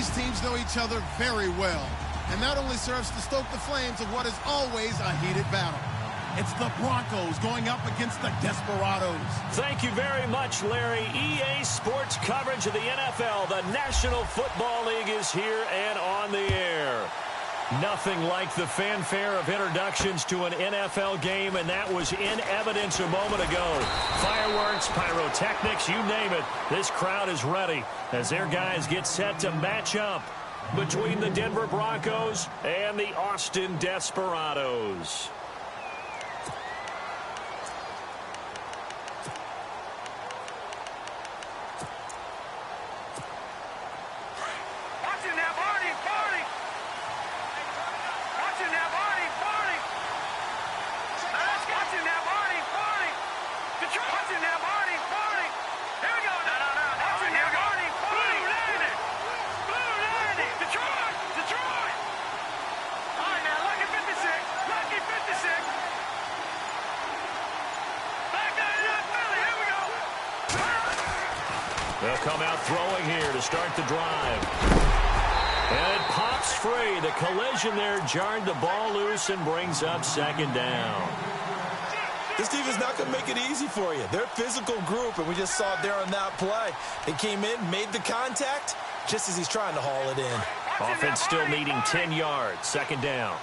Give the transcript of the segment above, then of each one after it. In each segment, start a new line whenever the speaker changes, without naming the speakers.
These teams know each other very well, and that only serves to stoke the flames of what is always a heated battle. It's the Broncos going up against the Desperados.
Thank you very much, Larry. EA Sports coverage of the NFL. The National Football League is here and on the air. Nothing like the fanfare of introductions to an NFL game, and that was in evidence a moment ago. Fireworks, pyrotechnics, you name it. This crowd is ready as their guys get set to match up between the Denver Broncos and the Austin Desperados. They'll come out throwing here to start the drive. And it pops free. The collision there jarred the ball loose and brings up second down.
This team is not going to make it easy for you. They're a physical group, and we just saw it there on that play. They came in, made the contact, just as he's trying to haul it in.
Offense still needing 10 yards. Second down.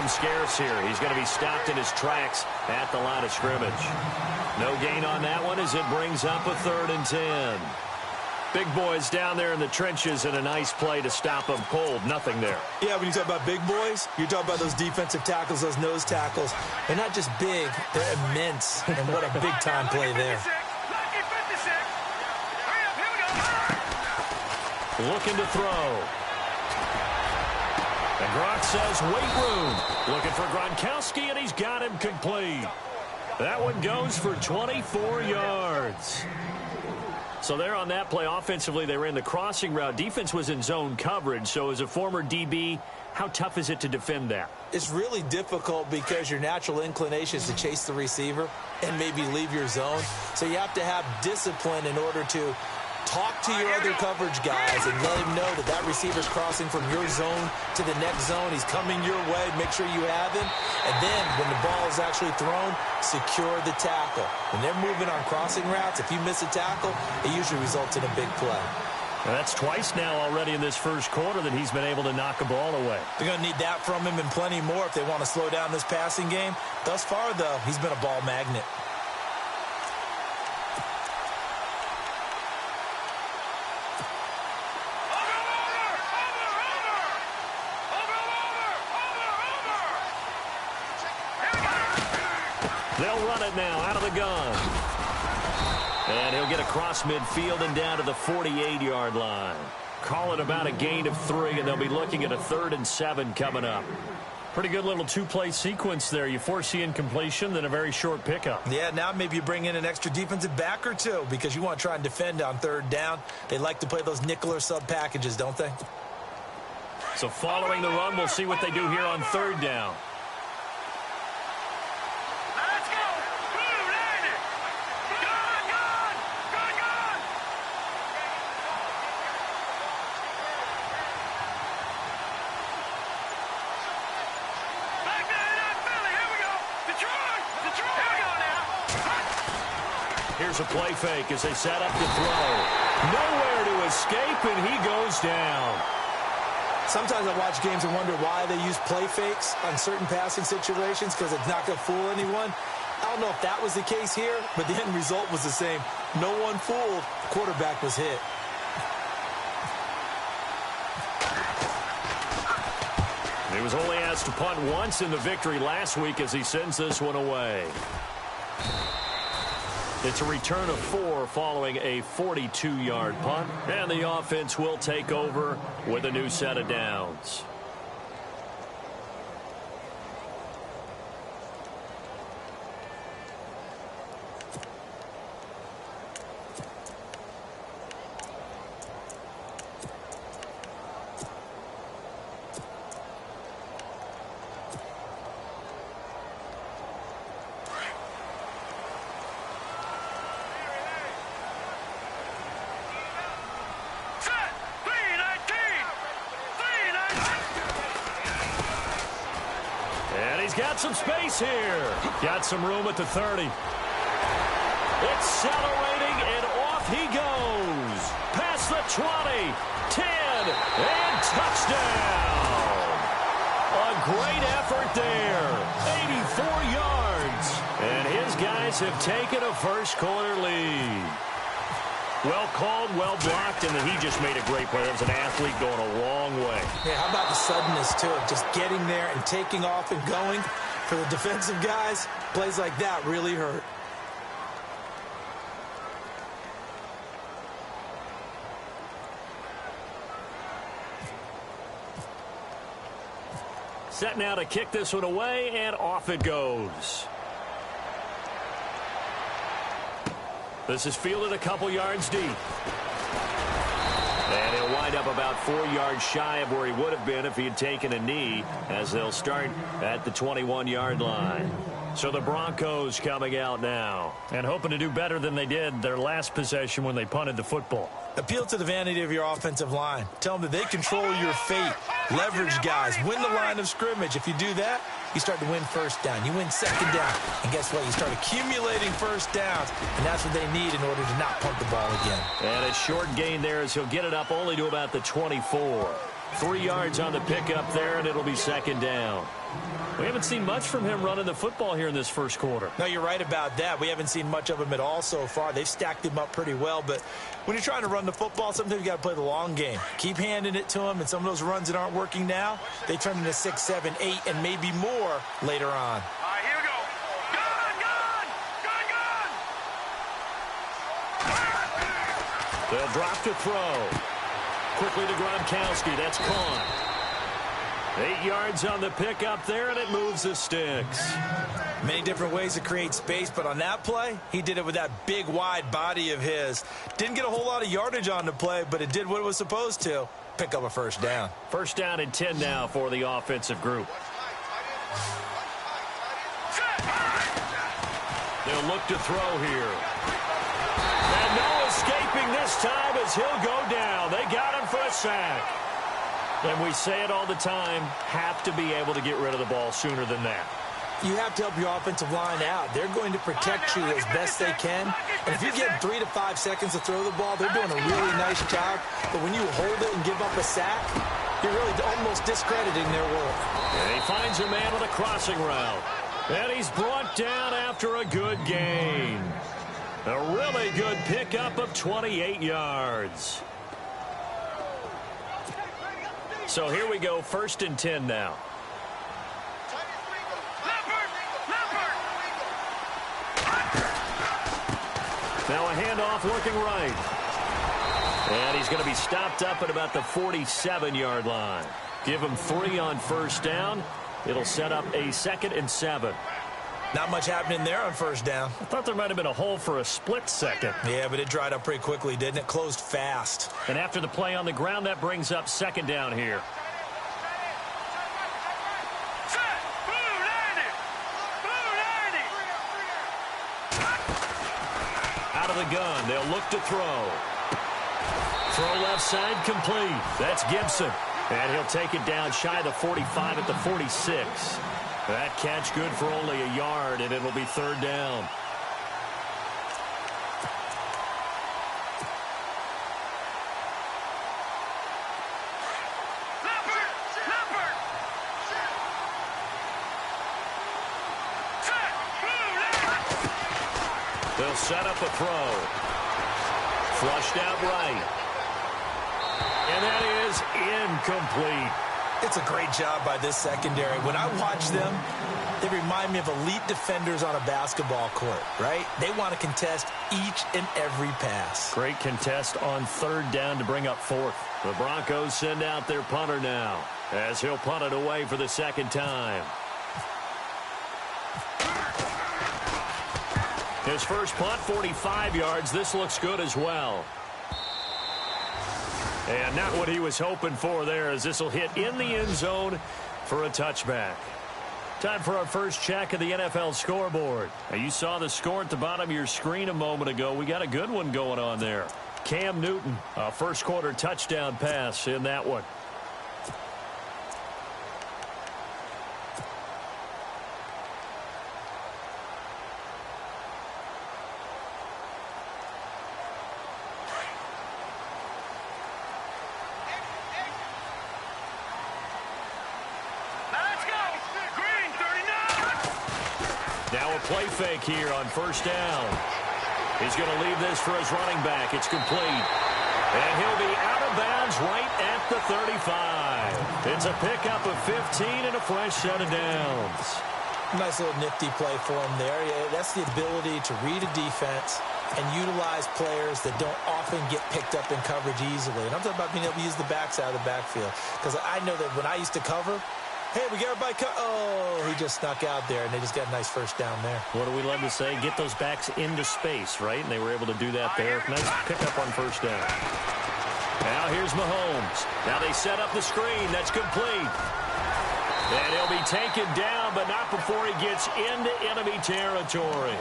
Scarce here. He's going to be stopped in his tracks at the line of scrimmage. No gain on that one as it brings up a 3rd and 10. Big boys down there in the trenches, and a nice play to stop them cold. Nothing there.
Yeah, when you talk about big boys, you're talking about those defensive tackles, those nose tackles. They're not just big, they're immense. And what a big-time play there.
Looking to throw. And Gronk says, wait room. Looking for Gronkowski, and he's got him complete. That one goes for 24 yards. So there on that play, offensively, they ran the crossing route. Defense was in zone coverage. So as a former DB, how tough is it to defend that?
It's really difficult because your natural inclination is to chase the receiver and maybe leave your zone. So you have to have discipline in order to talk to your other coverage guys and let him know that that receiver's crossing from your zone to the next zone. He's coming your way. Make sure you have him. And then when the ball is actually thrown, secure the tackle. When they're moving on crossing routes, if you miss a tackle, it usually results in a big play.
Well, that's twice now already in this first quarter that he's been able to knock a ball away.
They're going to need that from him and plenty more if they want to slow down this passing game. Thus far, though, he's been a ball magnet.
They'll run it now out of the gun. And he'll get across midfield and down to the 48-yard line. Call it about a gain of 3, and they'll be looking at a 3rd and 7 coming up. Pretty good little two-play sequence there. You force the incompletion, then a very short pickup.
Yeah, now maybe you bring in an extra defensive back or two because you want to try and defend on 3rd down. They like to play those nickel or sub packages, don't they?
So following the run, we'll see what they do here on 3rd down. Here's a play fake as they set up to throw. Nowhere to escape, and he goes down.
Sometimes I watch games and wonder why they use play fakes on certain passing situations because it's not going to fool anyone. I don't know if that was the case here, but the end result was the same. No one fooled. The quarterback was hit.
He was only asked to punt once in the victory last week as he sends this one away. It's a return of 4 following a 42-yard punt, and the offense will take over with a new set of downs. he's got some space here. Got some room at the 30. Accelerating, and off he goes. Past the 20, 10, and touchdown. A great effort there. 84 yards. And his guys have taken a first-quarter lead. Well called, well blocked, and then he just made a great play. That was an athlete going a long way.
Yeah, how about the suddenness, too, of just getting there and taking off and going? For the defensive guys, plays like that really hurt.
Set now to kick this one away, and off it goes. This is fielded a couple yards deep. And he'll wind up about 4 yards shy of where he would have been if he had taken a knee, as they'll start at the 21-yard line. So the Broncos coming out now and hoping to do better than they did their last possession when they punted the football.
Appeal to the vanity of your offensive line. Tell them that they control your fate. Leverage guys. Win the line of scrimmage. If you do that, you start to win first down. You win second down. And guess what? You start accumulating first downs. And that's what they need in order to not punt the ball again.
And a short gain there as he'll get it up only to about the 24. 3 yards on the pickup there, and it'll be second down. We haven't seen much from him running the football here in this first quarter.
No, you're right about that. We haven't seen much of him at all so far. They've stacked him up pretty well, but when you're trying to run the football, sometimes you got to play the long game. Keep handing it to him, and some of those runs that aren't working now, they turn into 6, 7, 8, and maybe more later on.
All right, here we go. Gun!
They'll drop to throw. Quickly to Gronkowski. That's caught. 8 yards on the pickup there, and it moves the sticks.
Many different ways to create space, but on that play, he did it with that big, wide body of his. Didn't get a whole lot of yardage on the play, but it did what it was supposed to. Pick up a first down.
First down and 10 now for the offensive group. They'll look to throw here. And no escaping this time as he'll go down. They got him for a sack. And we say it all the time, have to be able to get rid of the ball sooner than that.
You have to help your offensive line out. They're going to protect you as best they can. And if you get 3 to 5 seconds to throw the ball, they're doing a really nice job. But when you hold it and give up a sack, you're really almost discrediting their work.
And he finds a man on a crossing route. And he's brought down after a good gain. A really good pickup of 28 yards. So here we go, first and 10 now. Now a handoff looking right. And he's going to be stopped up at about the 47-yard line. Give him 3 on first down. It'll set up a 2nd and 7.
Not much happening there on first down.
I thought there might have been a hole for a split second.
Yeah, but it dried up pretty quickly, didn't it? Closed fast.
And after the play on the ground, that brings up second down here. Out of the gun, they'll look to throw. Throw left side complete. That's Gibson. And he'll take it down shy of the 45 at the 46. That catch good for only a yard, and it'll be third down. They'll set up a throw. Flushed out right. And that is incomplete.
It's a great job by this secondary. When I watch them, they remind me of elite defenders on a basketball court, right? They want to contest each and every pass.
Great contest on third down to bring up fourth. The Broncos send out their punter now as he'll punt it away for the second time. His first punt, 45 yards. This looks good as well. And not what he was hoping for there, as this will hit in the end zone for a touchback. Time for our first check of the NFL scoreboard. Now, you saw the score at the bottom of your screen a moment ago. We got a good one going on there. Cam Newton, a first quarter touchdown pass in that one. Now a play fake here on first down. He's going to leave this for his running back. It's complete. And he'll be out of bounds right at the 35. It's a pickup of 15 and a fresh set of downs.
Nice little nifty play for him there. Yeah, that's the ability to read a defense and utilize players that don't often get picked up in coverage easily. And I'm talking about being able to use the backside of the backfield. Because I know that when I used to cover, hey, we got everybody oh, he just snuck out there, and they just got a nice first down there.
What do we love to say? Get those backs into space, right? And they were able to do that there. Nice pickup on first down. Now here's Mahomes. Now they set up the screen. That's complete. And he'll be taken down, but not before he gets into enemy territory.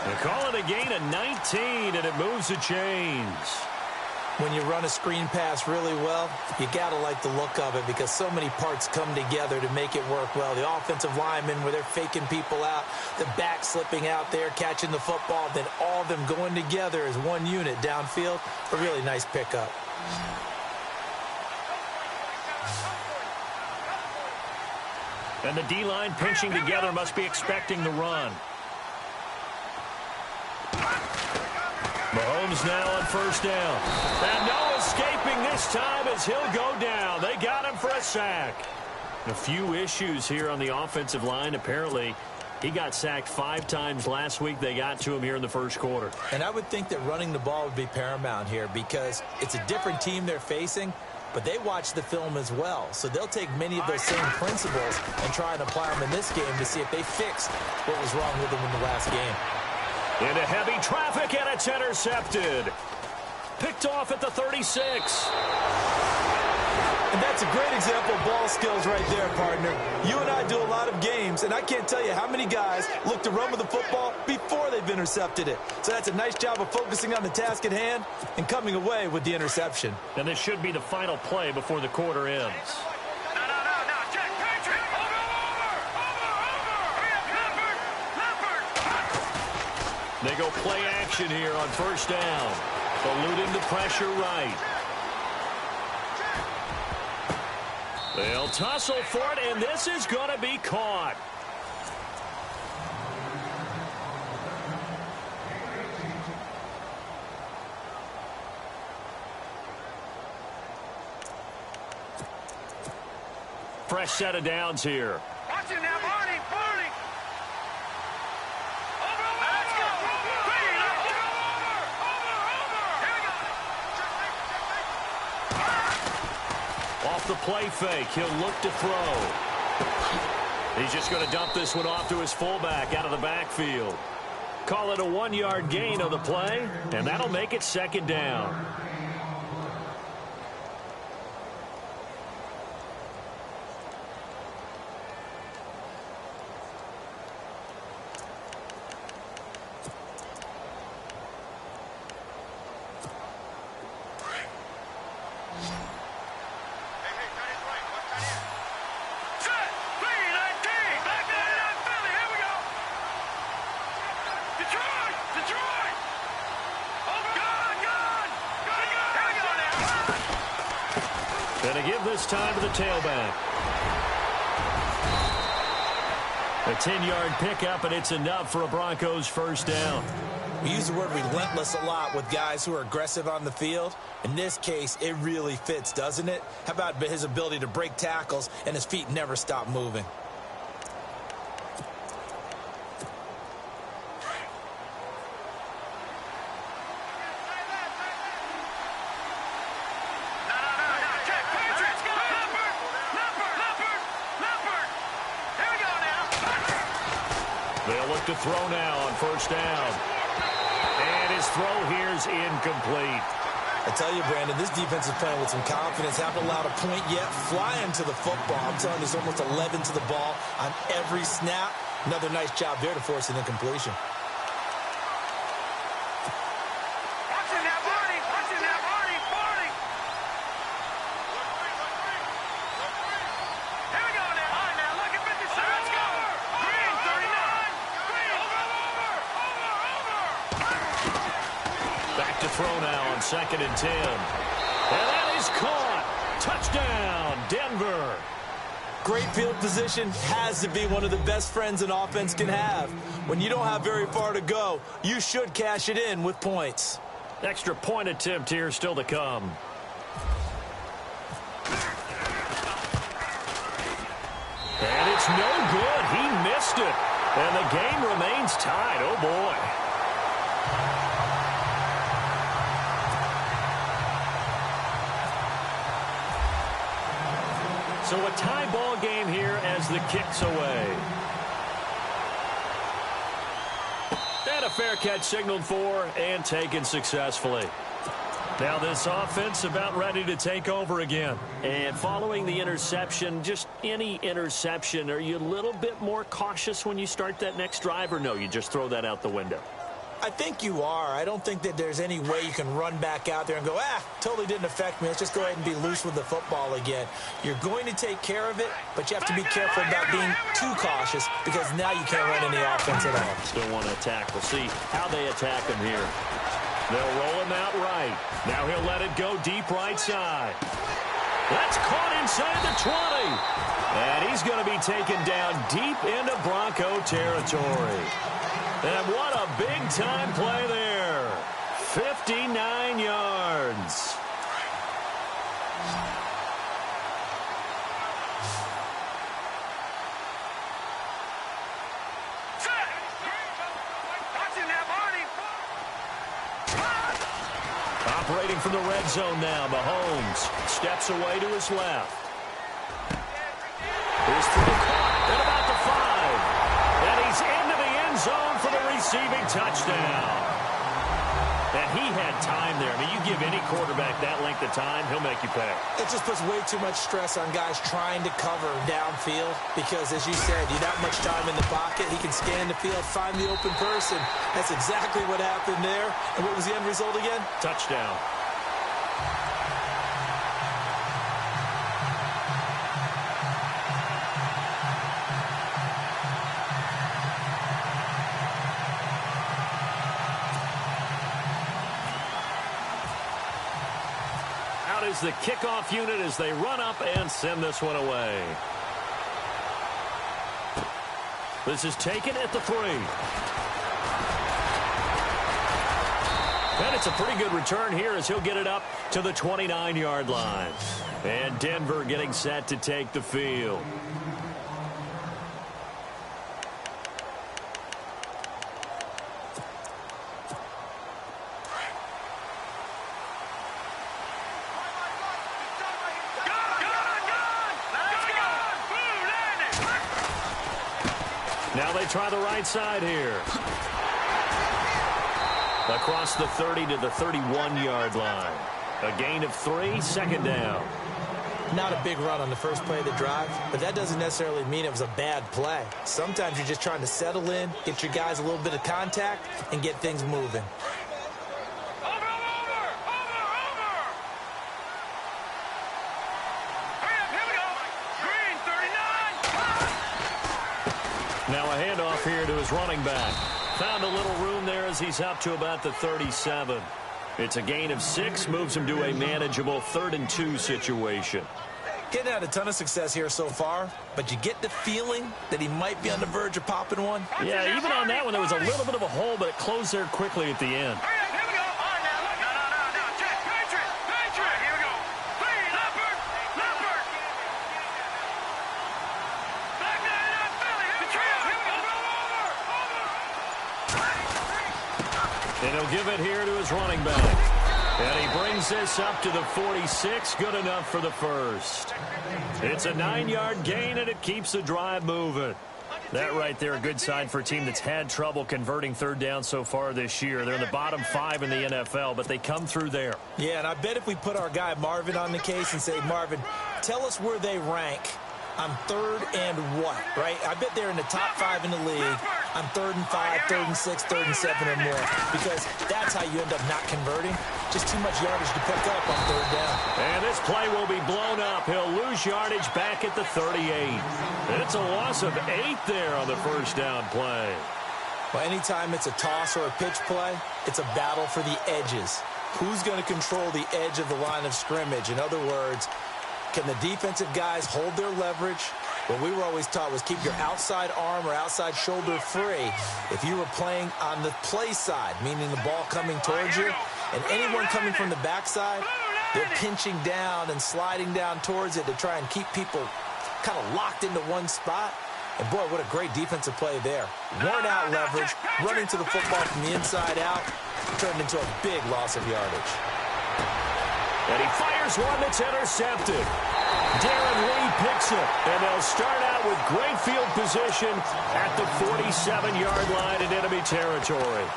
They call it a gain of 19, and it moves the chains.
When you run a screen pass really well, you got to like the look of it because so many parts come together to make it work well. The offensive linemen, where they're faking people out, the back slipping out there, catching the football, then all of them going together as one unit downfield. A really nice pickup.
And the D-line pinching together must be expecting the run. Mahomes now on first down. And no escaping this time as he'll go down. They got him for a sack. A few issues here on the offensive line. Apparently, he got sacked 5 times last week. They got to him here in the first quarter.
And I would think that running the ball would be paramount here because it's a different team they're facing, but they watch the film as well. So they'll take many of those same principles and try and apply them in this game to see if they fixed what was wrong with them in the last game.
Into heavy traffic, and it's intercepted. Picked off at the 36.
And that's a great example of ball skills right there, partner. You and I do a lot of games, and I can't tell you how many guys look to run with the football before they've intercepted it. So that's a nice job of focusing on the task at hand and coming away with the interception.
And this should be the final play before the quarter ends. They go play action here on first down. Eluding the pressure right. They'll tussle for it, and this is going to be caught. Fresh set of downs here.
Watch it now, Barney, Barney.
Off the play fake, he'll look to throw. He's just going to dump this one off to his fullback out of the backfield. Call it a 1-yard gain on the play, and that'll make it second down. And to give this time to the tailback. A 10-yard pickup, and it's enough for a Broncos first down.
We use the word relentless a lot with guys who are aggressive on the field. In this case, it really fits, doesn't it? How about his ability to break tackles and his feet never stop moving?
They'll look to throw now on first down. And his throw here's incomplete.
I tell you, Brandon, this defense is playing with some confidence. Haven't allowed a point yet. Flying to the football. I'm telling you, there's almost 11 to the ball on every snap. Another nice job there to force an incompletion.
Throw now on 2nd and 10. And that is caught. Touchdown, Denver.
Great field position has to be one of the best friends an offense can have. When you don't have very far to go, you should cash it in with points.
Extra point attempt here still to come. And it's no good. He missed it. And the game remains tied. Oh, boy. So a tie ball game here as the kick's away. And a fair catch signaled for and taken successfully. Now this offense about ready to take over again. And following the interception, just any interception, are you a little bit more cautious when you start that next drive, or no, you just throw that out the window?
I think you are. I don't think that there's any way you can run back out there and go, totally didn't affect me. Let's just go ahead and be loose with the football again. You're going to take care of it, but you have to be careful about being too cautious because now you can't run any offense at all.
Still want to attack. We'll see how they attack him here. They'll roll him out right. Now he'll let it go deep right side. That's caught inside the 20. And he's going to be taken down deep into Bronco territory. And what a big-time play there. 59 yards. Operating from the red zone now, Mahomes steps away to his left. Here's through the caught at about the 5. And he's into the end zone for the receiving touchdown. And he had time there. I mean, you give any quarterback that length of time, he'll make you pay.
It just puts way too much stress on guys trying to cover downfield because, as you said, you have that much time in the pocket. He can scan the field, find the open person. That's exactly what happened there. And what was the end result again?
Touchdown. Is the kickoff unit as they run up and send this one away. This is taken at the 3. And it's a pretty good return here as he'll get it up to the 29-yard line. And Denver getting set to take the field. Now they try the right side here. Across the 30 to the 31-yard line. A gain of 3, second down.
Not a big run on the first play of the drive, but that doesn't necessarily mean it was a bad play. Sometimes you're just trying to settle in, get your guys a little bit of contact, and get things moving.
Now a handoff here to his running back. Found a little room there as he's up to about the 37. It's a gain of 6, moves him to a manageable 3rd and 2 situation.
Getting had a ton of success here so far, but you get the feeling that he might be on the verge of popping one.
Yeah, even on that one, there was a little bit of a hole, but it closed there quickly at the end. And he'll give it here to his running back. And he brings this up to the 46. Good enough for the first. It's a 9-yard gain, and it keeps the drive moving. That right there, a good sign for a team that's had trouble converting third down so far this year. They're in the bottom 5 in the NFL, but they come through there.
Yeah, and I bet if we put our guy Marvin on the case and say, Marvin, tell us where they rank on 3rd and what, right? I bet they're in the top 5 in the league on 3rd and 5, 3rd and 6, 3rd and 7 or more, because that's how you end up not converting. Just too much yardage to pick up on 3rd down.
And this play will be blown up. He'll lose yardage back at the 38. And it's a loss of 8 there on the first down play.
Well, anytime it's a toss or a pitch play, it's a battle for the edges. Who's going to control the edge of the line of scrimmage? In other words, can the defensive guys hold their leverage What we were always taught was keep your outside arm or outside shoulder free if you were playing on the play side, meaning the ball coming towards you, and anyone coming from the backside, they're pinching down and sliding down towards it to try and keep people kind of locked into one spot. And, boy, what a great defensive play there. Worn out leverage, running to the football from the inside out, turned into a big loss of yardage.
And he fires one that's intercepted. Darren Lee picks it, and they'll start out with great field position at the 47-yard line in enemy territory.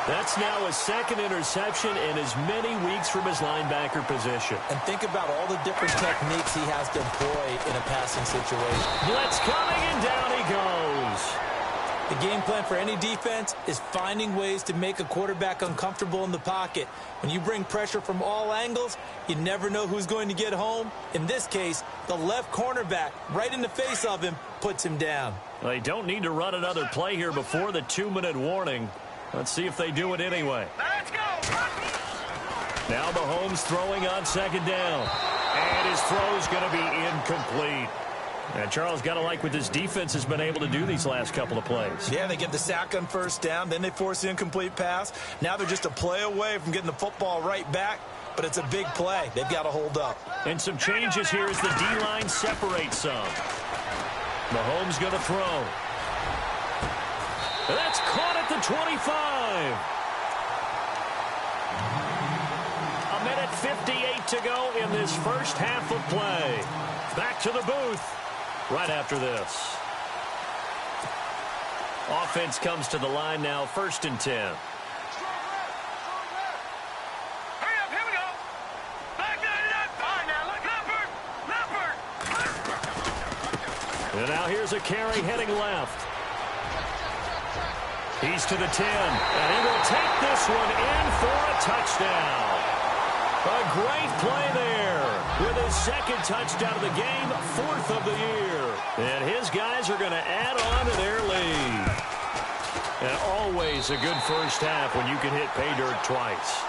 That's now his second interception in as many weeks from his linebacker position.
And think about all the different techniques he has to employ in a passing situation.
Blitz coming, and down he goes.
The game plan for any defense is finding ways to make a quarterback uncomfortable in the pocket. When you bring pressure from all angles, you never know who's going to get home. In this case, the left cornerback, right in the face of him, puts him down.
They don't need to run another play here before the 2-minute warning. Let's see if they do it anyway.
Let's go.
Now Mahomes throwing on second down. And his throw's going to be incomplete. And Charles, got to like what this defense has been able to do these last couple of plays.
Yeah, they get the sack on first down, then they force the incomplete pass. Now they're just a play away from getting the football right back, but it's a big play. They've got to hold up.
And some changes here as the D-line separates some. Mahomes going to throw. That's caught at the 25. A minute 58 to go in this first half of play. Back to the booth right after this. Offense comes to the line now, 1st and 10.
Hurry up, here we go. Back that up. Fine now, look. Leopard.
And now here's a carry heading left. He's to the 10, and he will take this one in for a touchdown. A great play there with his second touchdown of the game, 4th of the year. And his guys are going to add on to their lead. And always a good first half when you can hit pay dirt twice.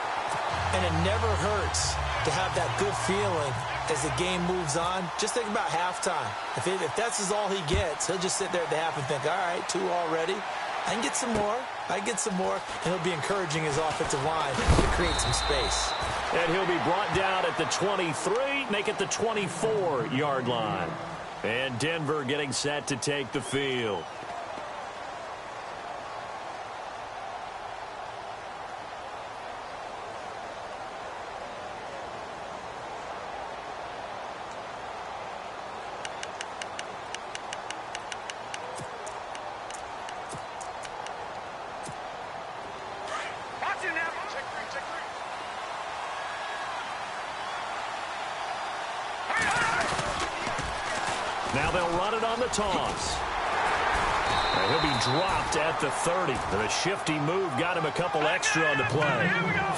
And it never hurts to have that good feeling as the game moves on. Just think about halftime. If that's all he gets, he'll just sit there at the half and think, all right, 2 already. I can get some more. And he'll be encouraging his offensive line to create some space.
And he'll be brought down at the 23, make it the 24-yard line. And Denver getting set to take the field. Now they'll run it on the toss. And he'll be dropped at the 30. The shifty move got him a couple extra on the play.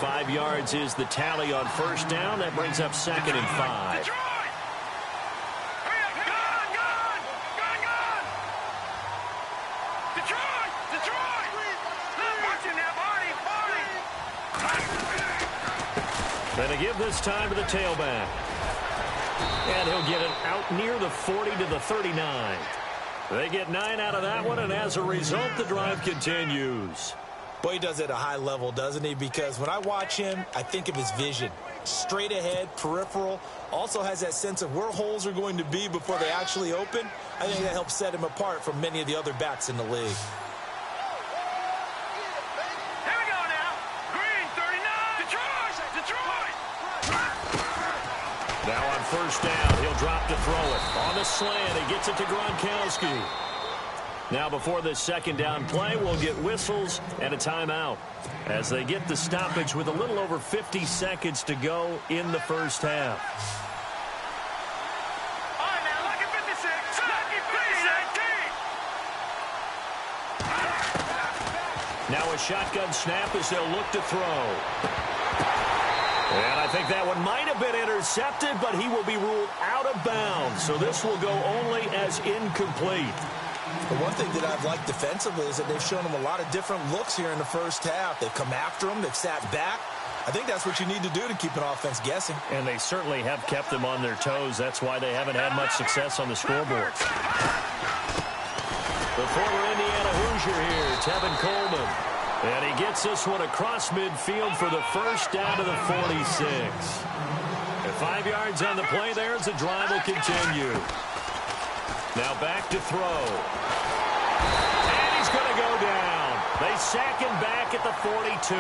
5 yards is the tally on first down. That brings up 2nd and 5. And they give this time to the tailback. And he'll get it out near the 40 to the 39. They get 9 out of that one, and as a result, the drive continues.
Boy, he does it at a high level, doesn't he? Because when I watch him, I think of his vision. Straight ahead, peripheral. Also has that sense of where holes are going to be before they actually open. I think that helps set him apart from many of the other backs in the league.
Now on first down, he'll drop to throw it. On the slant, he gets it to Gronkowski. Now before this second down play, we'll get whistles and a timeout as they get the stoppage with a little over 50 seconds to go in the first half. Now a shotgun snap as they'll look to throw. And I think that one might have been intercepted, but he will be ruled out of bounds. So this will go only as incomplete.
The one thing that I've liked defensively is that they've shown him a lot of different looks here in the first half. They've come after him. They've sat back. I think that's what you need to do to keep an offense guessing.
And they certainly have kept them on their toes. That's why they haven't had much success on the scoreboard. The former Indiana Hoosier here, Tevin Coleman. And he gets this one across midfield for the first down to the 46. And 5 yards on the play there as the drive will continue. Now back to throw. And he's going to go down. They sack him back at the 42.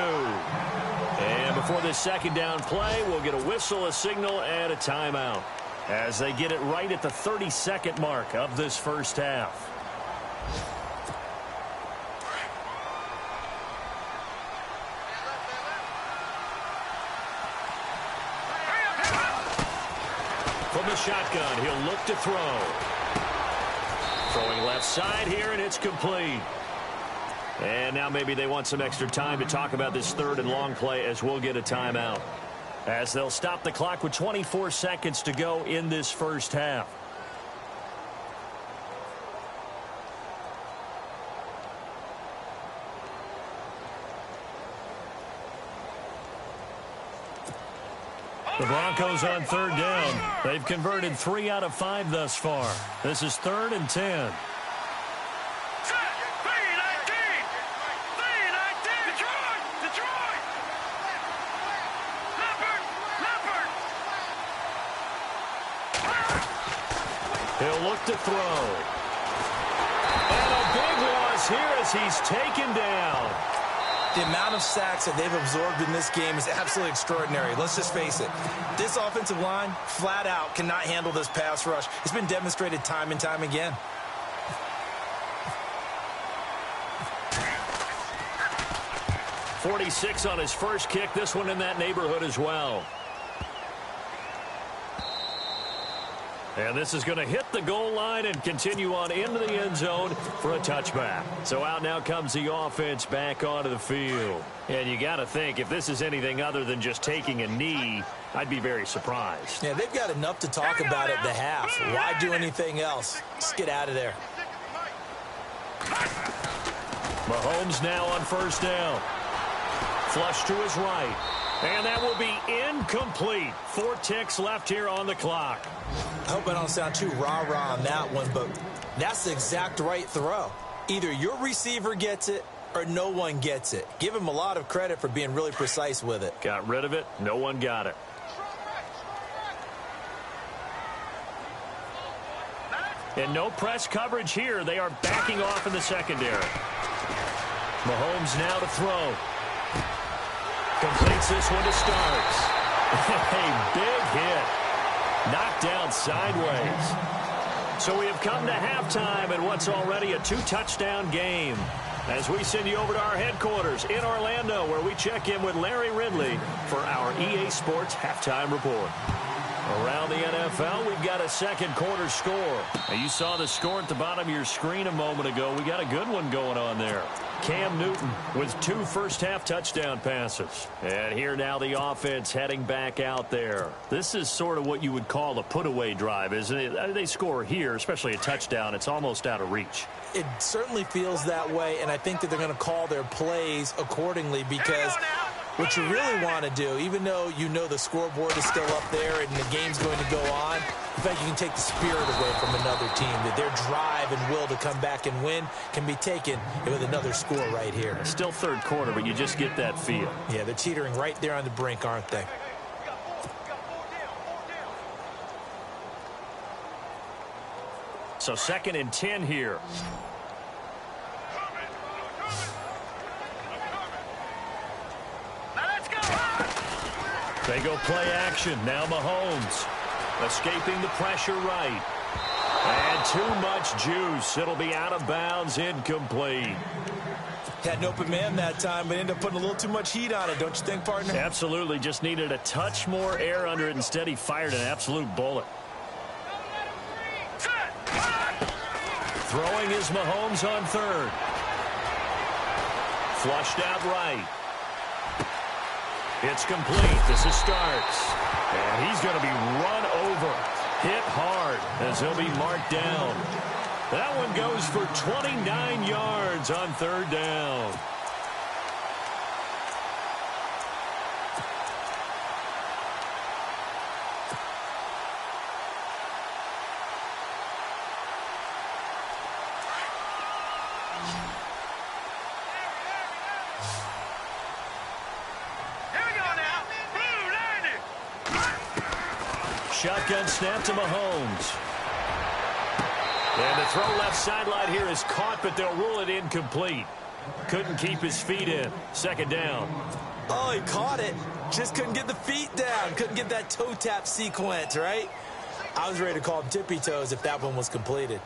And before this second down play, we'll get a whistle, a signal, and a timeout as they get it right at the 32nd mark of this first half. From the shotgun, he'll look to throw. Throwing left side here, and it's complete. And now maybe they want some extra time to talk about this third and long play as we'll get a timeout. As they'll stop the clock with 24 seconds to go in this first half. The Broncos on third down. They've converted 3 out of 5 thus far. This is 3rd and 10. He'll look to throw. And a big loss here as he's taken down.
The amount of sacks that they've absorbed in this game is absolutely extraordinary. Let's just face it. This offensive line, flat out, cannot handle this pass rush. It's been demonstrated time and time again.
.46 on his first kick. This one in that neighborhood as well. And this is going to hit the goal line and continue on into the end zone for a touchback. So out now comes the offense back onto the field. And you got to think, if this is anything other than just taking a knee, I'd be very surprised.
Yeah, they've got enough to talk about at the half. Why do anything else? Just get out of there.
Mahomes now on first down. Flush to his right. And that will be incomplete. 4 ticks left here on the clock.
I hope I don't sound too rah-rah on that one, but that's the exact right throw. Either your receiver gets it or no one gets it. Give him a lot of credit for being really precise with it.
Got rid of it. No one got it. And no press coverage here. They are backing off in the secondary. Mahomes now to throw. Completes this one to Starks. A big hit. Knocked down sideways. So we have come to halftime in what's already a 2-touchdown game. As we send you over to our headquarters in Orlando, where we check in with Larry Ridley for our EA Sports Halftime Report. Around the NFL, we've got a second quarter score. Now, you saw the score at the bottom of your screen a moment ago. We got a good one going on there. Cam Newton with 2 first-half touchdown passes. And here now the offense heading back out there. This is sort of what you would call a put-away drive, isn't it? They score here, especially a touchdown. It's almost out of reach.
It certainly feels that way, and I think that they're going to call their plays accordingly because what you really want to do, even though you know the scoreboard is still up there and the game's going to go on, in fact, you can take the spirit away from another team, that their drive and will to come back and win can be taken with another score right here.
Still third quarter, but you just get that feel.
Yeah, they're teetering right there on the brink, aren't they?
So 2nd and 10 here. They go play action. Now Mahomes escaping the pressure right. And too much juice. It'll be out of bounds, incomplete.
Had an open man that time, but ended up putting a little too much heat on it, don't you think, partner?
Absolutely. Just needed a touch more air under it. Instead, he fired an absolute bullet. Throwing is Mahomes on third. Flushed out right. It's complete. This is Starks. And he's going to be run over. Hit hard as he'll be marked down. That one goes for 29 yards on third down. shotgun snap to Mahomes. And the throw left sideline here is caught, but they'll rule it incomplete. Couldn't keep his feet in. Second down.
Oh, he caught it. Just couldn't get the feet down. Couldn't get that toe tap sequence, right? I was ready to call him tippy toes if that one was completed.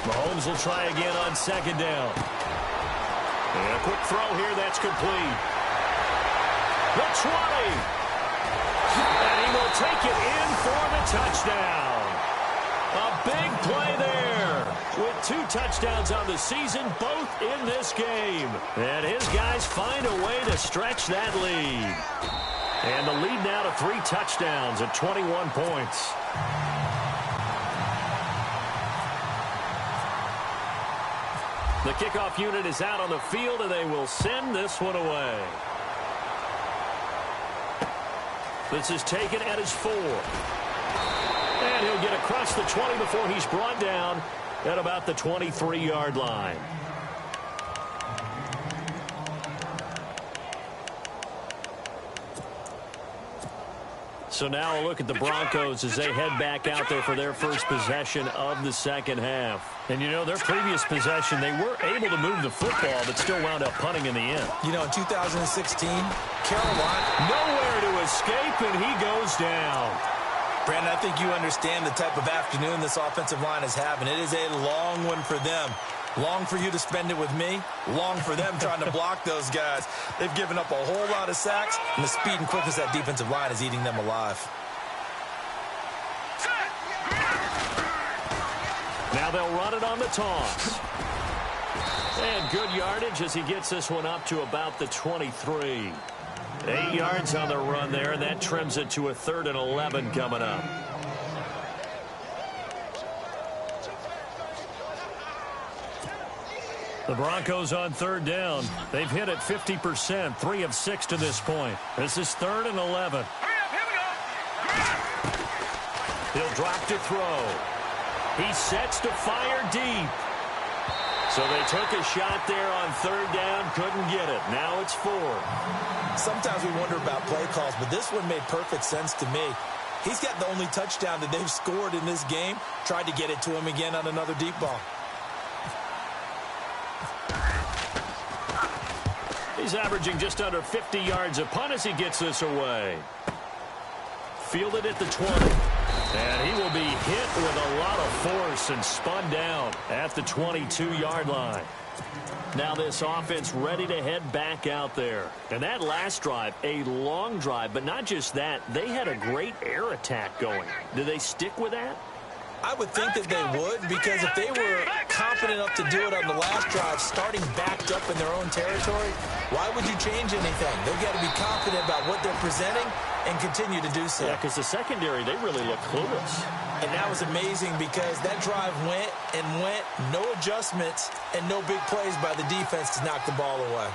Mahomes will try again on second down. And a quick throw here, that's complete. The 20. And he will take it in for the touchdown. A big play there. With 2 touchdowns on the season, both in this game. And his guys find a way to stretch that lead. And the lead now to 3 touchdowns at 21 points. The kickoff unit is out on the field, and they will send this one away. This is taken at his 4. And he'll get across the 20 before he's brought down at about the 23-yard line. So now a look at the Broncos as they head back out there for their first possession of the second half. And, you know, their previous possession, they were able to move the football, but still wound up punting in the end.
You know, in 2016, Carolina...
Nowhere to escape, and he goes down.
Brandon, I think you understand the type of afternoon this offensive line is having. It is a long one for them. Long for you to spend it with me. Long for them trying to block those guys. They've given up a whole lot of sacks, and the speed and quickness of that defensive line is eating them alive.
Now they'll run it on the toss. And good yardage as he gets this one up to about the 23. 8 yards on the run there, and that trims it to a 3rd and 11 coming up. The Broncos on 3rd down. They've hit it 50%, 3 of 6 to this point. This is 3rd and 11. He'll drop to throw. He sets to fire deep. So they took a shot there on 3rd down, couldn't get it. Now it's 4.
Sometimes we wonder about play calls, but this one made perfect sense to me. He's got the only touchdown that they've scored in this game. Tried to get it to him again on another deep ball.
He's averaging just under 50 yards a punt as he gets this away. Fielded at the 20. And he will be hit with a lot of force and spun down at the 22-yard line. Now this offense ready to head back out there. And that last drive, a long drive, but not just that. They had a great air attack going. Do they stick with that?
I would think that they would, because if they were confident enough to do it on the last drive, starting backed up in their own territory, why would you change anything? They've got to be confident about what they're presenting and continue to do so.
Yeah, because the secondary, they really look clueless.
And that was amazing because that drive went and went, no adjustments, and no big plays by the defense to knock the ball away.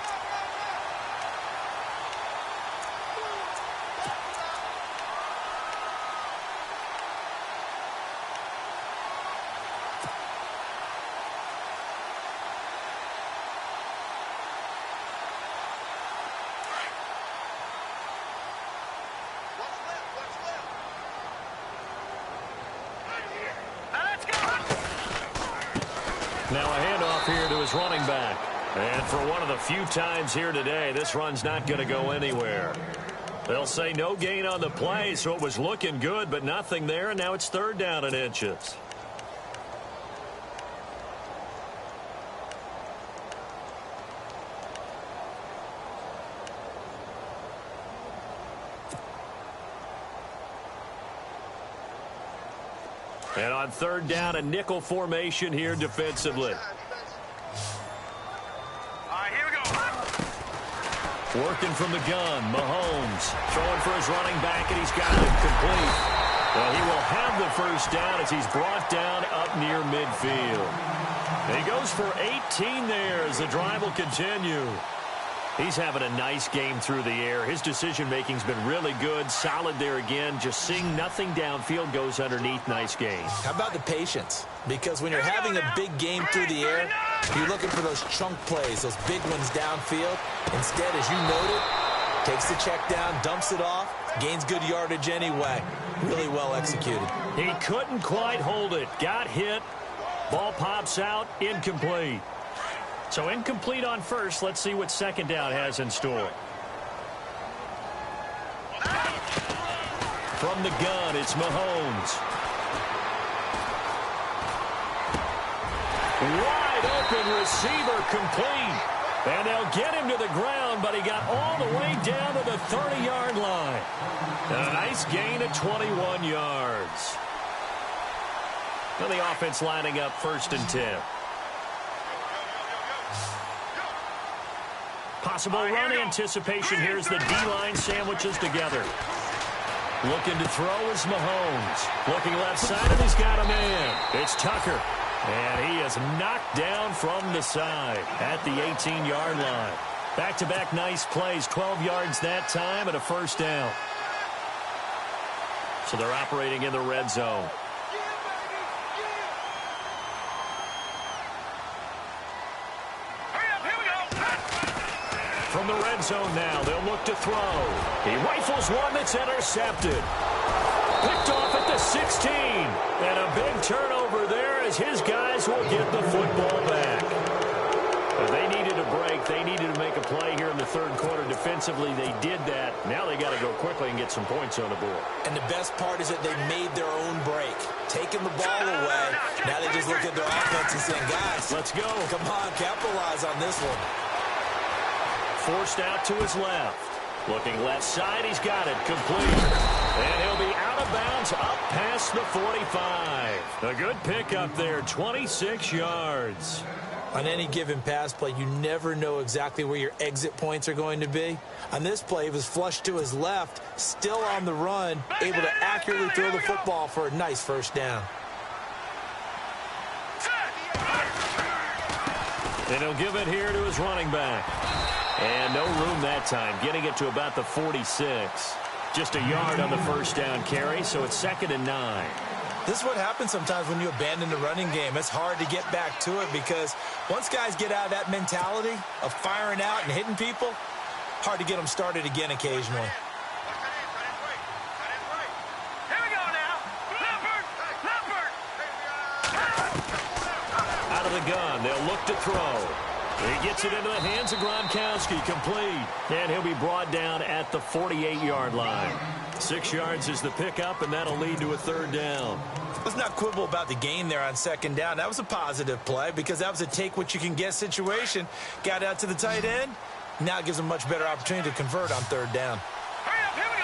Now a handoff here to his running back. And for one of the few times here today, this run's not going to go anywhere. They'll say no gain on the play, so it was looking good, but nothing there, and now it's 3rd down and inches. And on 3rd down, a nickel formation here defensively.
All right, here we go.
Working from the gun, Mahomes throwing for his running back, and he's got it complete. Well, he will have the first down as he's brought down up near midfield. And he goes for 18 there as the drive will continue. He's having a nice game through the air. His decision-making's been really good. Solid there again. Just seeing nothing downfield, goes underneath. Nice game.
How about the patience? Because when you're having a big game through the air, you're looking for those chunk plays, those big ones downfield. Instead, as you noted, Takes the check down, dumps it off, gains good yardage anyway. Really well executed.
He couldn't quite hold it. Got hit. Ball pops out. Incomplete. So incomplete on first. Let's see what second down has in store. From the gun, it's Mahomes. Wide open receiver, complete. And they'll get him to the ground, but he got all the way down to the 30-yard line. A nice gain of 21 yards. And the offense lining up 1st and 10. Possible run anticipation. Here's the D-line sandwiches together. Looking to throw is Mahomes. Looking left side, and he's got a man. It's Tucker. And he is knocked down from the side at the 18-yard line. Back-to-back nice plays, 12 yards that time and a 1st down. So they're operating in the red zone. From the red zone now, they'll look to throw. He rifles one that's intercepted. Picked off at the 16. And a big turnover there as his guys will get the football back. But they needed a break. They needed to make a play here in the 3rd quarter defensively. They did that. Now they got to go quickly and get some points on the board.
And the best part is that they made their own break. Taking the ball away. Now they just look at their offense and saying, guys,
let's go.
Come on, capitalize on this one.
Forced out to his left. Looking left side, he's got it. Complete. And he'll be out of bounds up past the 45. A good pickup there, 26 yards.
On any given pass play, you never know exactly where your exit points are going to be. On this play, he was flushed to his left, still on the run, able to accurately throw the football for a nice 1st down.
And he'll give it here to his running back. And no room that time, getting it to about the 46. Just a yard on the 1st down carry, so it's 2nd and 9.
This is what happens sometimes when you abandon the running game. It's hard to get back to it because once guys get out of that mentality of firing out and hitting people, hard to get them started again occasionally.
Here we go now.
Out of the gun, they'll look to throw. He gets it into the hands of Gronkowski, complete. And he'll be brought down at the 48-yard line. 6 yards is the pickup, and that'll lead to a 3rd down.
Let's not quibble about the gain there on 2nd down. That was a positive play because that was a take-what-you-can-get situation. Got out to the tight end. Now it gives them a much better opportunity to convert on 3rd down.
Hurry up, here we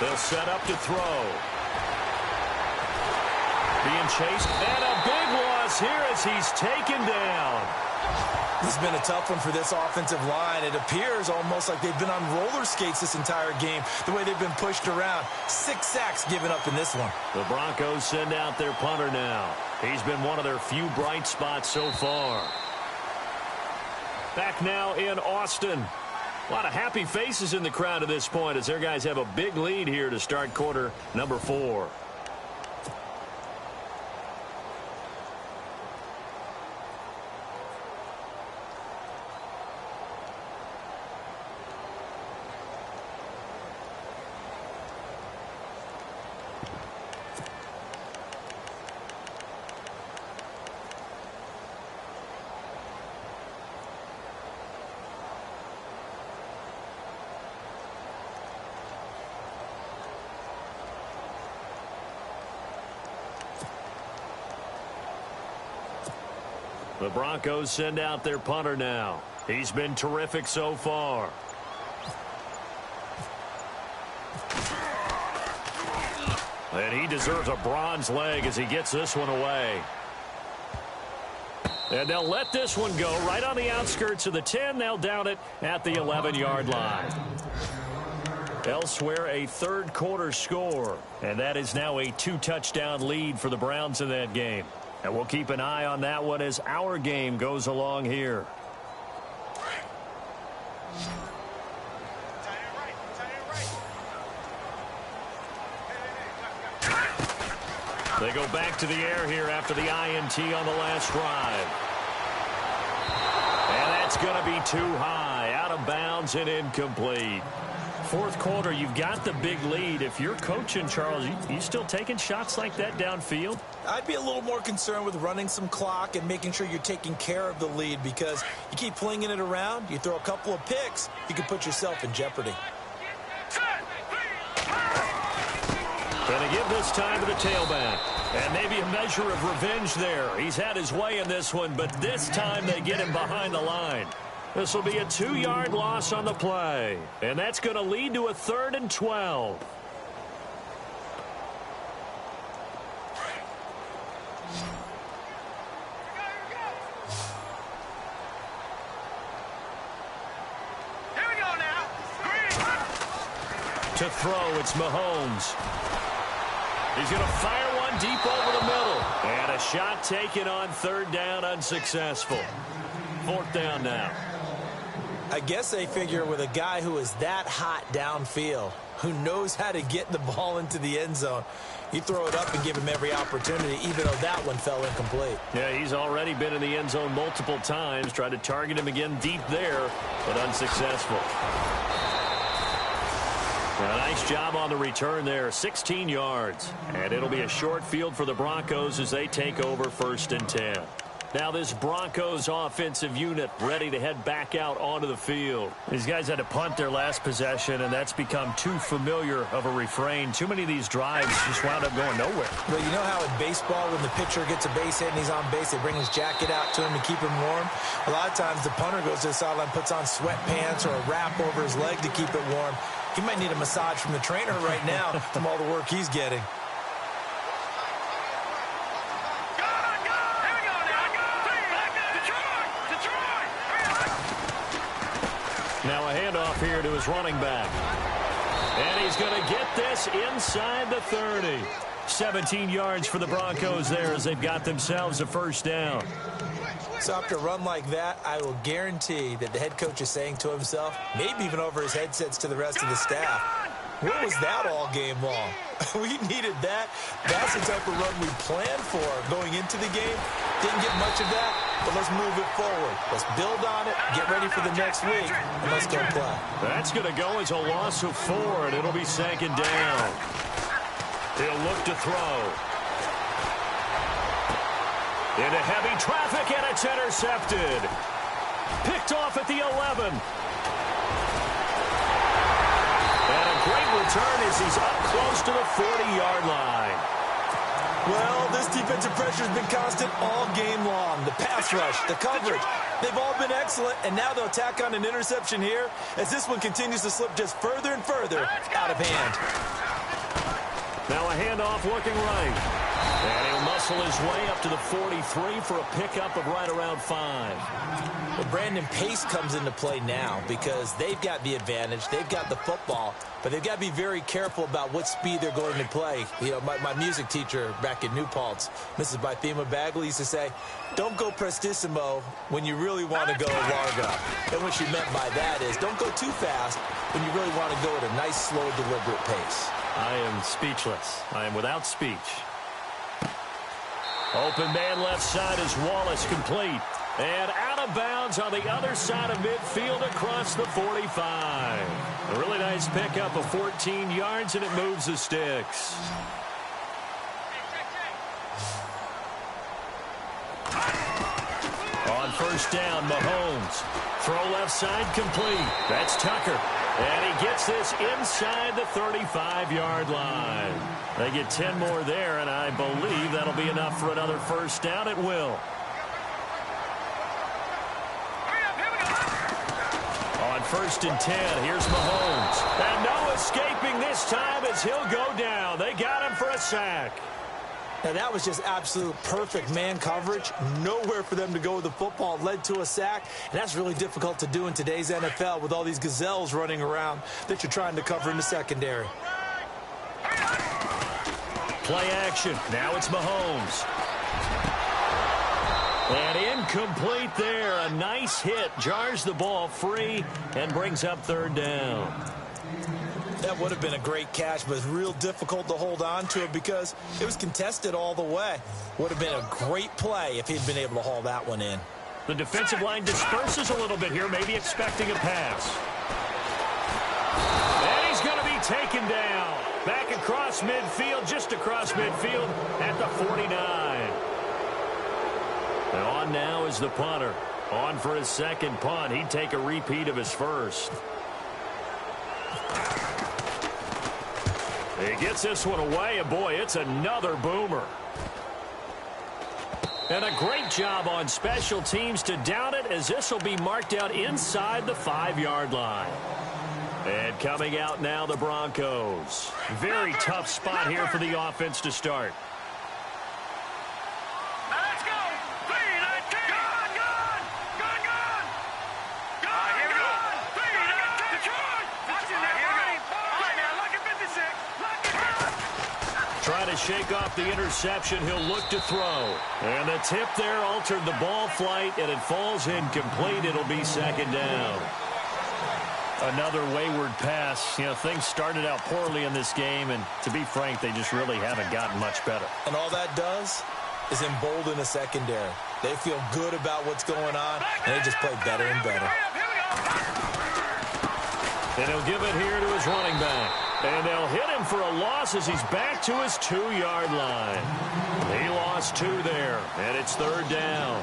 go.
They'll set up to throw. Being chased, and a big loss here as he's taken down.
This has been a tough one for this offensive line. It appears almost like they've been on roller skates this entire game, the way they've been pushed around. 6 sacks given up in this one.
The Broncos send out their punter now. He's been one of their few bright spots so far. Back now in Austin. A lot of happy faces in the crowd at this point as their guys have a big lead here to start quarter number 4. The Broncos send out their punter now. He's been terrific so far. And he deserves a bronze leg as he gets this one away. And they'll let this one go right on the outskirts of the 10. They'll down it at the 11-yard line. Elsewhere, a 3rd quarter score. And that is now a 2-touchdown lead for the Browns in that game. And we'll keep an eye on that one as our game goes along here. They go back to the air here after the INT on the last drive. And that That's going to be too high, out of bounds and incomplete. Fourth quarter, you've got the big lead. If you're coaching, Charles, you still taking shots like that downfield?
I'd be a little more concerned with running some clock and making sure you're taking care of the lead, because you keep flinging it around, you throw a couple of picks, you can put yourself in jeopardy.
Going to give this time to the tailback. And maybe a measure of revenge there. He's had his way in this one, but this time they get him behind the line. This will be a 2-yard loss on the play. And that's going to lead to a 3rd and 12.
Here we go now.
To throw, it's Mahomes. He's going to fire one deep over the middle. And a shot taken on 3rd down, unsuccessful. 4th down now.
I guess they figure with a guy who is that hot downfield, who knows how to get the ball into the end zone, you throw it up and give him every opportunity, even though that one fell incomplete.
Yeah, he's already been in the end zone multiple times. Tried to target him again deep there, but unsuccessful. A nice job on the return there, 16 yards. And it'll be a short field for the Broncos as they take over 1st and 10. Now this Broncos offensive unit ready to head back out onto the field. These guys had to punt their last possession, and that's become too familiar of a refrain. Too many of these drives just wound up going nowhere.
Well, you know how in baseball when the pitcher gets a base hit and he's on base, they bring his jacket out to him to keep him warm? A lot of times the punter goes to the sideline, puts on sweatpants or a wrap over his leg to keep it warm. He might need a massage from the trainer right now from all the work he's getting.
Now a handoff here to his running back. And he's going to get this inside the 30. 17 yards for the Broncos there as they've got themselves a 1st down.
So after a run like that, I will guarantee that the head coach is saying to himself, maybe even over his headsets to the rest of the staff, where was that all game long? We needed that. That's the type of run we planned for going into the game. Didn't get much of that, but let's move it forward. Let's build on it, get ready for the next week, and let's go play.
That's going to go as a loss of 4, and it'll be 2nd down. He'll look to throw. Into heavy traffic, and it's intercepted. Picked off at the 11. And a great return as he's up close to the 40-yard line.
Well, this defensive pressure has been constant all game long. The pass rush, the coverage, they've all been excellent, and now they'll tack on an interception here as this one continues to slip just further and further out of hand.
Now a handoff looking right. And he'll muscle his way up to the 43 for a pickup of right around 5.
Well, Brandon, pace comes into play now because they've got the advantage. They've got the football, but they've got to be very careful about what speed they're going to play. You know, my music teacher back in New Paltz, Mrs. Bythema Bagley, used to say, don't go prestissimo when you really want to go largo. And what she meant by that is don't go too fast when you really want to go at a nice, slow, deliberate pace.
I am speechless. I am without speech. Open man left side is Wallace, complete. And out of bounds on the other side of midfield across the 45. A really nice pickup of 14 yards, and it moves the sticks. On 1st down, Mahomes. Throw left side, complete. That's Tucker. And he gets this inside the 35-yard line. They get 10 more there, and I believe that'll be enough for another 1st down. It will. On 1st and 10, here's Mahomes. And no escaping this time as he'll go down. They got him for a sack.
Now, that was just absolute perfect man coverage. Nowhere for them to go with the football. Led to a sack, and that's really difficult to do in today's NFL with all these gazelles running around that you're trying to cover in the secondary.
Play action. Now it's Mahomes. And incomplete there. A nice hit. Jars the ball free and brings up 3rd down.
That would have been a great catch, but it's real difficult to hold on to it because it was contested all the way. Would have been a great play if he'd been able to haul that one in.
The defensive line disperses a little bit here, maybe expecting a pass. And he's going to be taken down. Back across midfield, just across midfield at the 49. And on now is the punter. On for his second punt. He'd take a repeat of his first. He gets this one away, and boy, it's another boomer. And a great job on special teams to down it, as this will be marked out inside the 5-yard line. And coming out now, the Broncos. Very tough spot here for the offense to start.
Let's go. 3-19. Gone, gone. Gone, gone. Gone, here we go. 3-19. Detroit. Watch it now, Bernie. All right, now, lucky 56. Lucky.
Trying to shake off the interception. He'll look to throw. And the tip there altered the ball flight, and it falls incomplete. It'll be second down. Another wayward pass. You know, things started out poorly in this game, and to be frank, they just really haven't gotten much better.
And all that does is embolden the secondary. They feel good about what's going on, and they just play better and better.
And he'll give it here to his running back. And they'll hit him for a loss as he's back to his 2-yard line. He lost 2 there, and it's third down.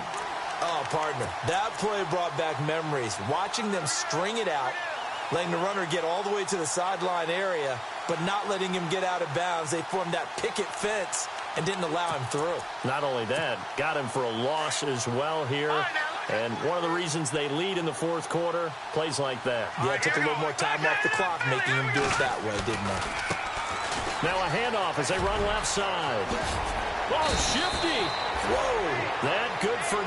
Oh, partner, that play brought back memories. Watching them string it out, letting the runner get all the way to the sideline area, but not letting him get out of bounds. They formed that picket fence and didn't allow him through.
Not only that, got him for a loss as well here. And one of the reasons they lead in the fourth quarter, plays like that.
Yeah, it took a little more time off the clock, making him do it that way, didn't it?
Now a handoff as they run left side. Oh, shifty.
Whoa.
That good for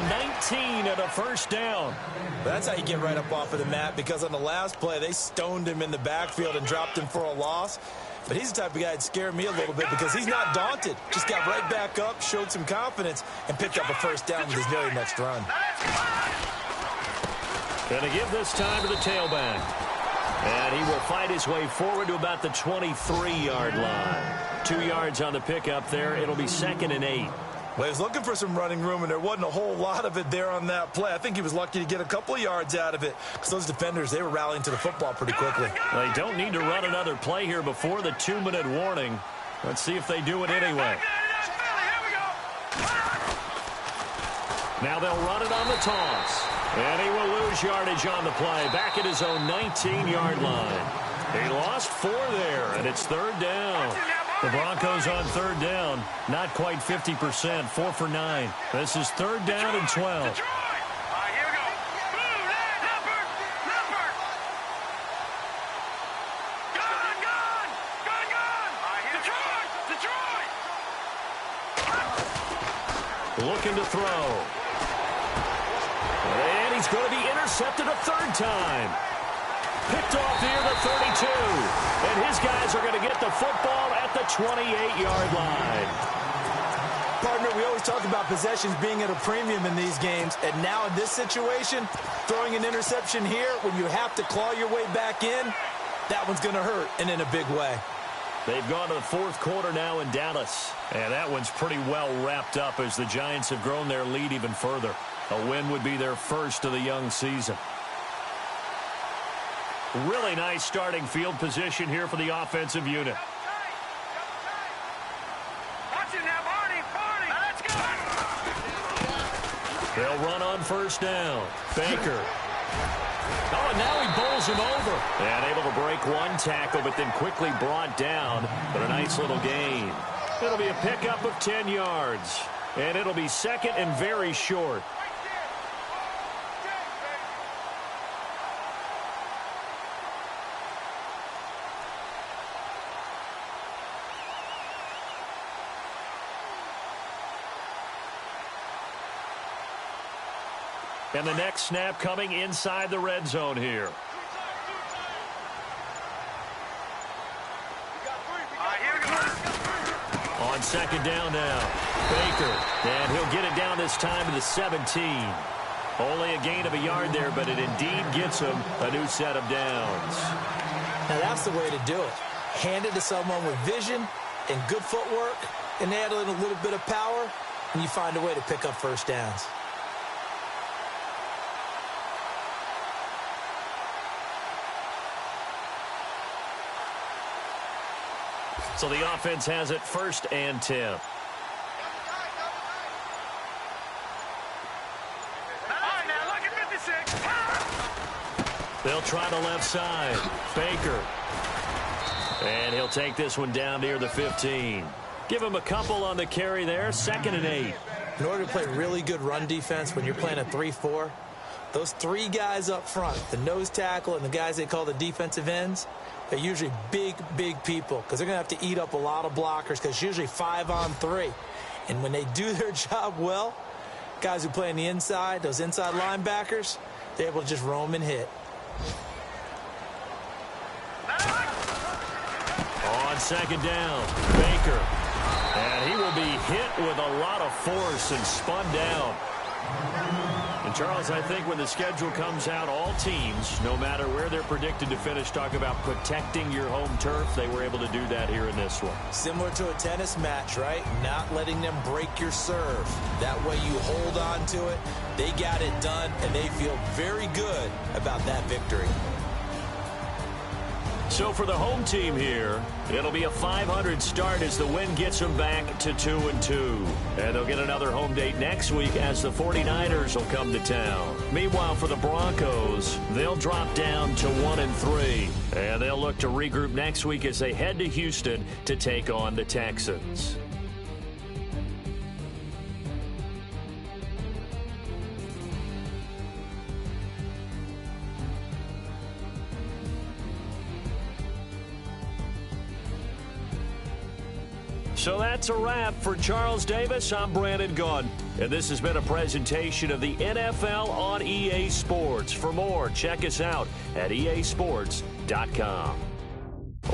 19 and a first down.
That's how you get right up off of the mat, because on the last play, they stoned him in the backfield and dropped him for a loss. But he's the type of guy that scared me a little bit because he's not daunted. Just got right back up, showed some confidence, and picked up a first down with his very next run.
Going to give this time to the tailback. And he will fight his way forward to about the 23-yard line. 2 yards on the pickup there. It'll be 2nd and 8.
Well, he was looking for some running room, and there wasn't a whole lot of it there on that play. I think he was lucky to get a couple of yards out of it, because those defenders, they were rallying to the football pretty quickly.
They don't need to run another play here before the 2-minute warning. Let's see if they do it anyway. Now they'll run it on the toss. And he will lose yardage on the play, back at his own 19-yard line. He lost 4 there, and it's third down. The Broncos on third down, not quite 50%, 4 for 9. This is third down and 12.
All right, here we go. Blue, red, leopard, leopard. Gone, gone, gone, gone. All right, Detroit, Detroit.
Looking to throw. And he's going to be intercepted a third time. Picked off near the 32. And his guys are going to get the football at the 28-yard line.
Partner, we always talk about possessions being at a premium in these games. And now in this situation, throwing an interception here when you have to claw your way back in, that one's going to hurt, and in a big way.
They've gone to the fourth quarter now in Dallas. And that one's pretty well wrapped up as the Giants have grown their lead even further. A win would be their first of the young season. Really nice starting field position here for the offensive unit.
Watch it now, Barney, Barney. Let's go.
They'll run on first down. Baker. Oh, and now he bowls him over. And able to break one tackle, but then quickly brought down. But a nice little gain. It'll be a pickup of 10 yards. And it'll be 2nd and very short. And the next snap coming inside the red zone here. On second down now, Baker. And he'll get it down this time to the 17. Only a gain of a yard there, but it indeed gets him a new set of downs.
Now that's the way to do it. Hand it to someone with vision and good footwork, and add in a little bit of power, and you find a way to pick up first downs.
So the offense has it 1st and 10.
All right, now look at 56.
They'll try the left side. Baker. And he'll take this one down near the 15. Give him a couple on the carry there. 2nd and 8.
In order to play really good run defense when you're playing a 3-4, those 3 guys up front, the nose tackle and the guys they call the defensive ends, they're usually big, big people because they're going to have to eat up a lot of blockers because it's usually 5-on-3. And when they do their job well, guys who play on the inside, those inside linebackers, they're able to just roam and hit.
On 2nd down, Baker. And he will be hit with a lot of force and spun down. And, Charles, I think when the schedule comes out, all teams, no matter where they're predicted to finish, talk about protecting your home turf. They were able to do that here in this one.
Similar to a tennis match, right? Not letting them break your serve. That way you hold on to it. They got it done, and they feel very good about that victory.
So for the home team here, it'll be a 500 start as the win gets them back to 2-2. And they'll get another home date next week as the 49ers will come to town. Meanwhile, for the Broncos, they'll drop down to 1-3. And they'll look to regroup next week as they head to Houston to take on the Texans. So that's a wrap. For Charles Davis, I'm Brandon Gaudin. And this has been a presentation of the NFL on EA Sports. For more, check us out at easports.com.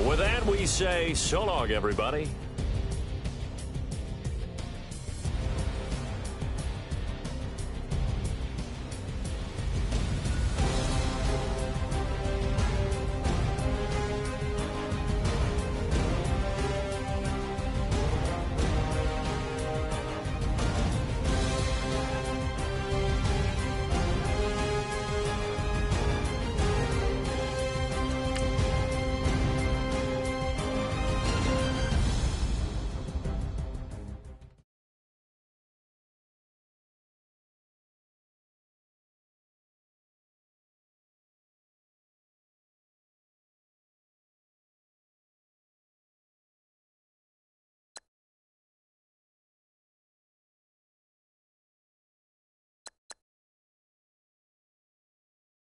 With that, we say so long, everybody.